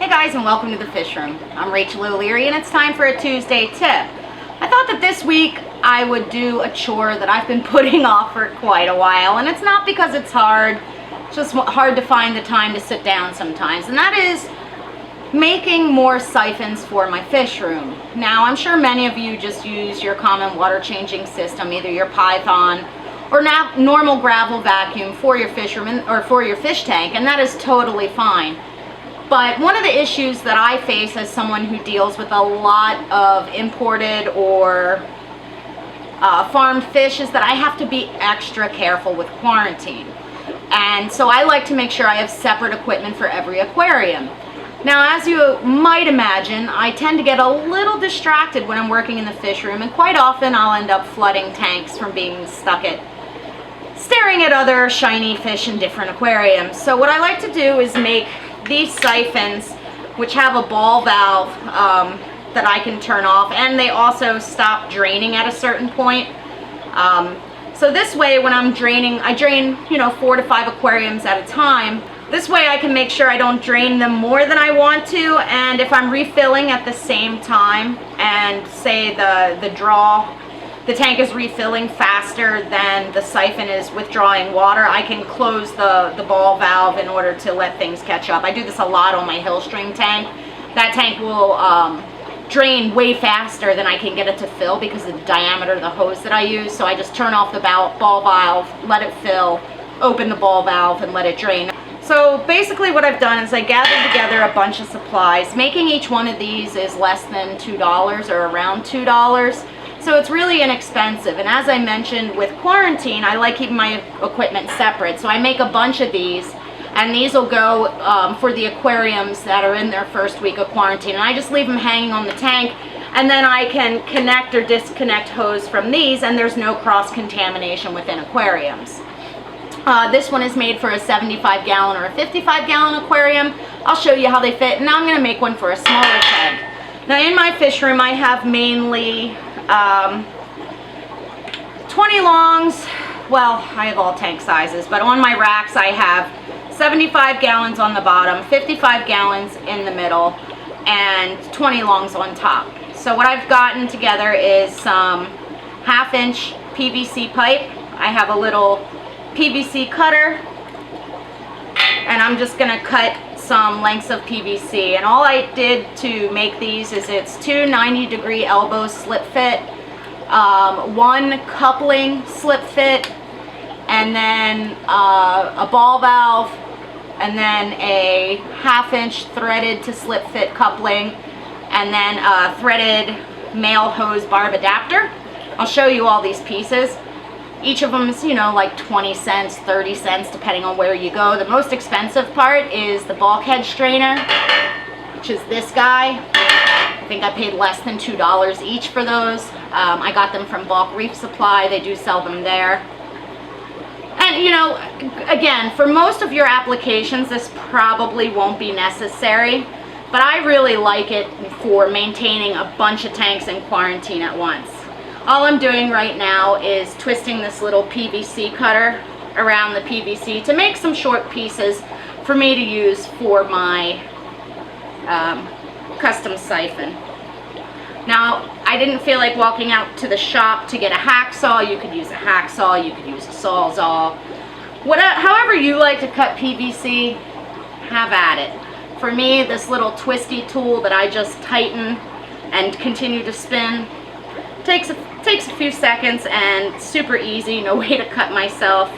Hey guys, and welcome to the Fish Room. I'm Rachel O'Leary and it's time for a Tuesday tip. I thought that this week I would do a chore that I've been putting off for quite a while, and it's not because it's hard, it's just hard to find the time to sit down sometimes, and that is making more siphons for my fish room. Now, I'm sure many of you just use your common water changing system, either your Siphon or normal gravel vacuum for your fish room or for your fish tank, and that is totally fine. But one of the issues that I face as someone who deals with a lot of imported or farmed fish is that I have to be extra careful with quarantine. And so I like to make sure I have separate equipment for every aquarium. Now, as you might imagine, I tend to get a little distracted when I'm working in the fish room, and quite often I'll end up flooding tanks from being stuck at staring at other shiny fish in different aquariums. So what I like to do is make these siphons, which have a ball valve that I can turn off, and they also stop draining at a certain point. So this way, when I'm draining, I drain 4 to 5 aquariums at a time. This way I can make sure I don't drain them more than I want to, and if I'm refilling at the same time, and say the tank is refilling faster than the siphon is withdrawing water, I can close the ball valve in order to let things catch up. I do this a lot on my hill string tank. That tank will drain way faster than I can get it to fill because of the diameter of the hose that I use. So I just turn off the ball valve, let it fill, open the ball valve, and let it drain. So basically what I've done is I gathered together a bunch of supplies. Making each one of these is less than $2 or around $2. So it's really inexpensive, and as I mentioned, with quarantine, I like keeping my equipment separate. So I make a bunch of these, and these will go for the aquariums that are in their first week of quarantine. And I just leave them hanging on the tank, and then I can connect or disconnect hose from these, and there's no cross-contamination within aquariums. This one is made for a 75-gallon or a 55-gallon aquarium. I'll show you how they fit, and now I'm going to make one for a smaller tank. Now, in my fish room, I have mainly 20 longs. Well, I have all tank sizes, but on my racks I have 75 gallons on the bottom, 55 gallons in the middle, and 20 longs on top. So what I've gotten together is some 1/2-inch PVC pipe. I have a little PVC cutter, and I'm just going to cut some lengths of PVC, and all I did to make these is it's 2 90-degree elbow slip fit, 1 coupling slip fit, and then a ball valve, and then a 1/2-inch threaded to slip fit coupling, and then a threaded male hose barb adapter. I'll show you all these pieces. Each of them is, like 20 cents, 30 cents, depending on where you go. The most expensive part is the bulkhead strainer, which is this guy. I think I paid less than $2 each for those. I got them from Bulk Reef Supply. They do sell them there. And, again, for most of your applications, this probably won't be necessary, but I really like it for maintaining a bunch of tanks in quarantine at once. All I'm doing right now is twisting this little PVC cutter around the PVC to make some short pieces for me to use for my custom siphon. Now, I didn't feel like walking out to the shop to get a hacksaw. You could use a hacksaw, you could use a sawzall. However you like to cut PVC, have at it. For me, this little twisty tool that I just tighten and continue to spin takes a few seconds and super easy, no way to cut myself,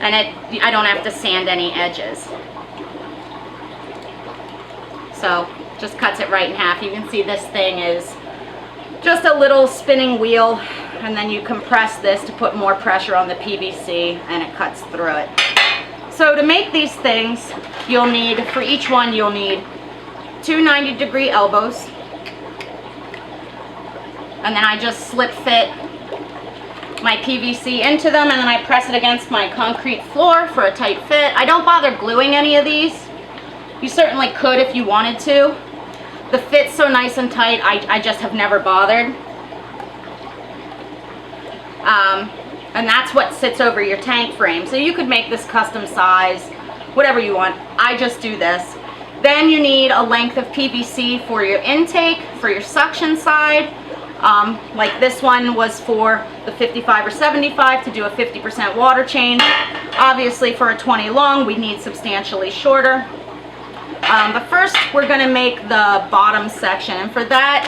and I don't have to sand any edges. So just cuts it right in half. You can see this thing is just a little spinning wheel, and then you compress this to put more pressure on the PVC, and it cuts through it. So to make these things, you'll need, for each one, you'll need 2 90-degree elbows. And then I just slip fit my PVC into them, and then I press it against my concrete floor for a tight fit. I don't bother gluing any of these. You certainly could if you wanted to. The fit's so nice and tight, I just have never bothered. And that's what sits over your tank frame. So you could make this custom size whatever you want. I just do this. Then you need a length of PVC for your intake, for your suction side. Like this one was for the 55 or 75 to do a 50% water change. Obviously for a 20 long, we need substantially shorter. But first we're gonna make the bottom section, and for that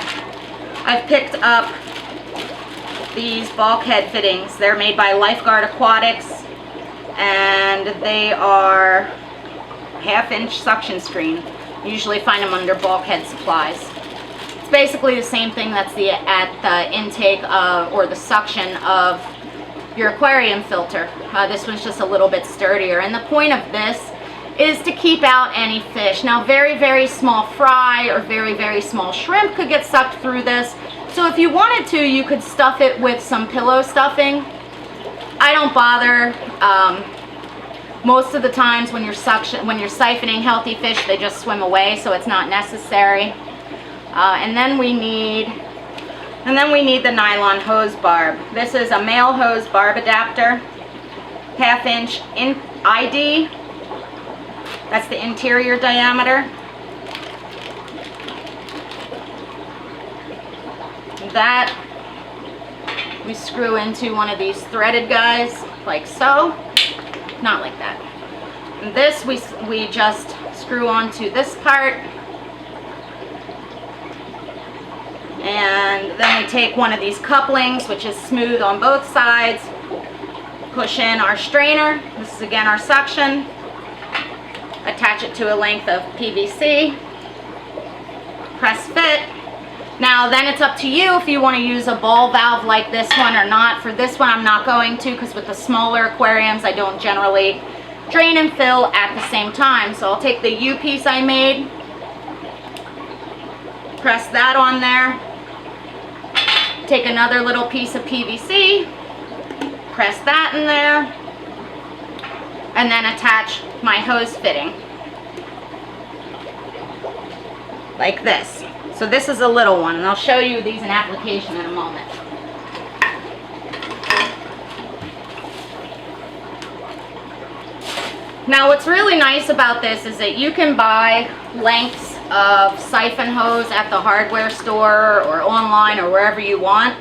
I've picked up these bulkhead fittings. They're made by Lifeguard Aquatics, and they are 1/2 inch suction screen. You usually find them under bulkhead supplies. It's basically the same thing that's at the intake of, or the suction of your aquarium filter. This one's just a little bit sturdier, and the point of this is to keep out any fish. Now very, very small fry or very, very small shrimp could get sucked through this. So if you wanted to, you could stuff it with some pillow stuffing. I don't bother. Most of the times when you're siphoning healthy fish, they just swim away, so it's not necessary. And then we need the nylon hose barb. This is a male hose barb adapter, 1/2 inch in ID. That's the interior diameter. That we screw into one of these threaded guys, like so. Not like that. And this we just screw onto this part. And then we take one of these couplings, which is smooth on both sides, push in our strainer. This is again our suction. Attach it to a length of PVC. Press fit. Now then it's up to you if you want to use a ball valve like this one or not. For this one I'm not going to, because with the smaller aquariums I don't generally drain and fill at the same time. So I'll take the U piece I made, press that on there, take another little piece of PVC, press that in there, and then attach my hose fitting like this. So this is a little one, and I'll show you these in application in a moment. Now what's really nice about this is that you can buy lengths of siphon hose at the hardware store or online or wherever you want,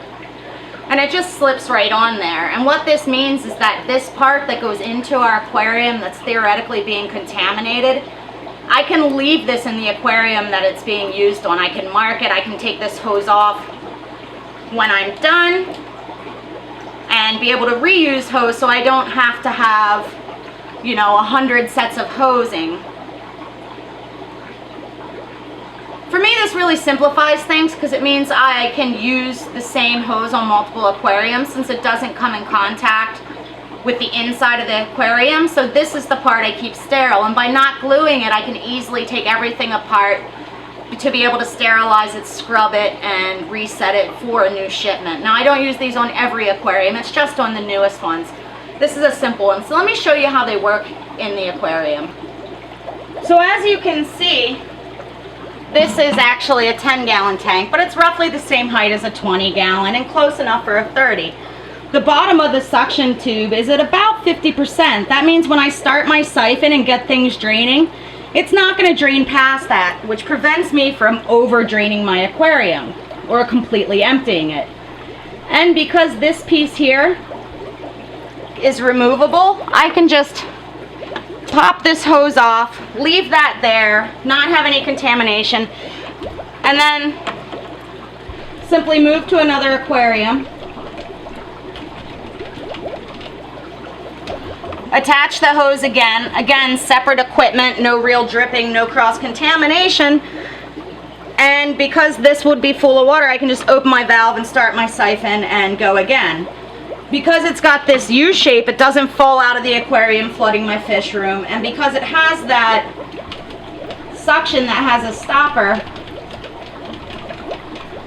and it just slips right on there. And what this means is that this part that goes into our aquarium that's theoretically being contaminated, I can leave this in the aquarium that it's being used on. I can mark it, I can take this hose off when I'm done and be able to reuse hose, so I don't have to have, you know, 100 sets of hosing. For me, this really simplifies things because it means I can use the same hose on multiple aquariums, since it doesn't come in contact with the inside of the aquarium. So this is the part I keep sterile, and by not gluing it I can easily take everything apart to be able to sterilize it, scrub it, and reset it for a new shipment. Now I don't use these on every aquarium, it's just on the newest ones. This is a simple one, so let me show you how they work in the aquarium. So as you can see, this is actually a 10-gallon tank, but it's roughly the same height as a 20-gallon and close enough for a 30. The bottom of the suction tube is at about 50%. That means when I start my siphon and get things draining, it's not going to drain past that, which prevents me from over draining my aquarium or completely emptying it. And because this piece here is removable, I can just pop this hose off, leave that there, not have any contamination, and then simply move to another aquarium. Attach the hose again, separate equipment, no real dripping, no cross-contamination. And because this would be full of water, I can just open my valve and start my siphon and go again. Because it's got this U shape, it doesn't fall out of the aquarium flooding my fish room. And because it has that suction that has a stopper,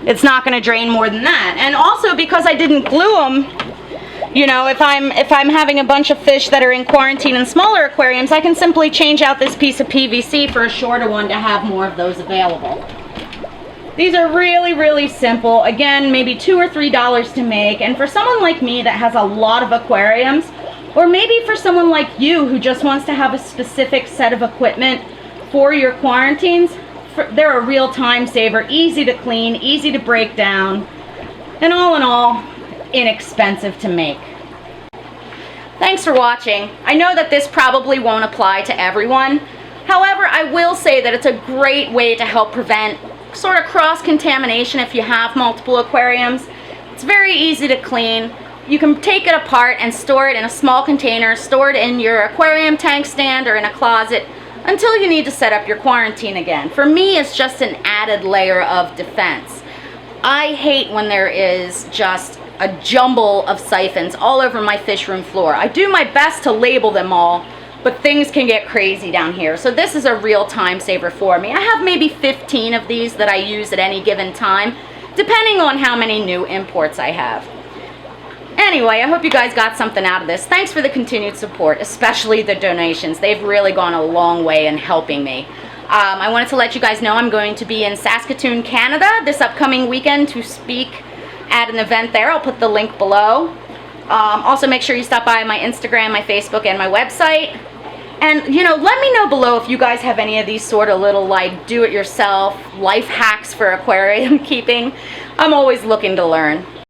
it's not going to drain more than that. And also because I didn't glue them, you know, if I'm having a bunch of fish that are in quarantine in smaller aquariums, I can simply change out this piece of PVC for a shorter one to have more of those available. These are really, really simple. Again, maybe $2 or $3 to make. And for someone like me that has a lot of aquariums, Or maybe for someone like you who just wants to have a specific set of equipment for your quarantines, they're a real time saver, easy to clean, easy to break down, and all in all, inexpensive to make. Thanks for watching. I know that this probably won't apply to everyone. However, I will say that it's a great way to help prevent sort of cross-contamination if you have multiple aquariums. It's very easy to clean. You can take it apart and store it in a small container, store it in your aquarium tank stand or in a closet until you need to set up your quarantine again. For me, it's just an added layer of defense. I hate when there is just a jumble of siphons all over my fish room floor. I do my best to label them all, but things can get crazy down here. So this is a real time saver for me. I have maybe 15 of these that I use at any given time, depending on how many new imports I have. Anyway, I hope you guys got something out of this. Thanks for the continued support, especially the donations. They've really gone a long way in helping me. I wanted to let you guys know I'm going to be in Saskatoon, Canada this upcoming weekend to speak at an event there. I'll put the link below. Also, make sure you stop by my Instagram, my Facebook, and my website. And, you know, let me know below if you guys have any of these sort of little, like, do-it-yourself life hacks for aquarium keeping. I'm always looking to learn.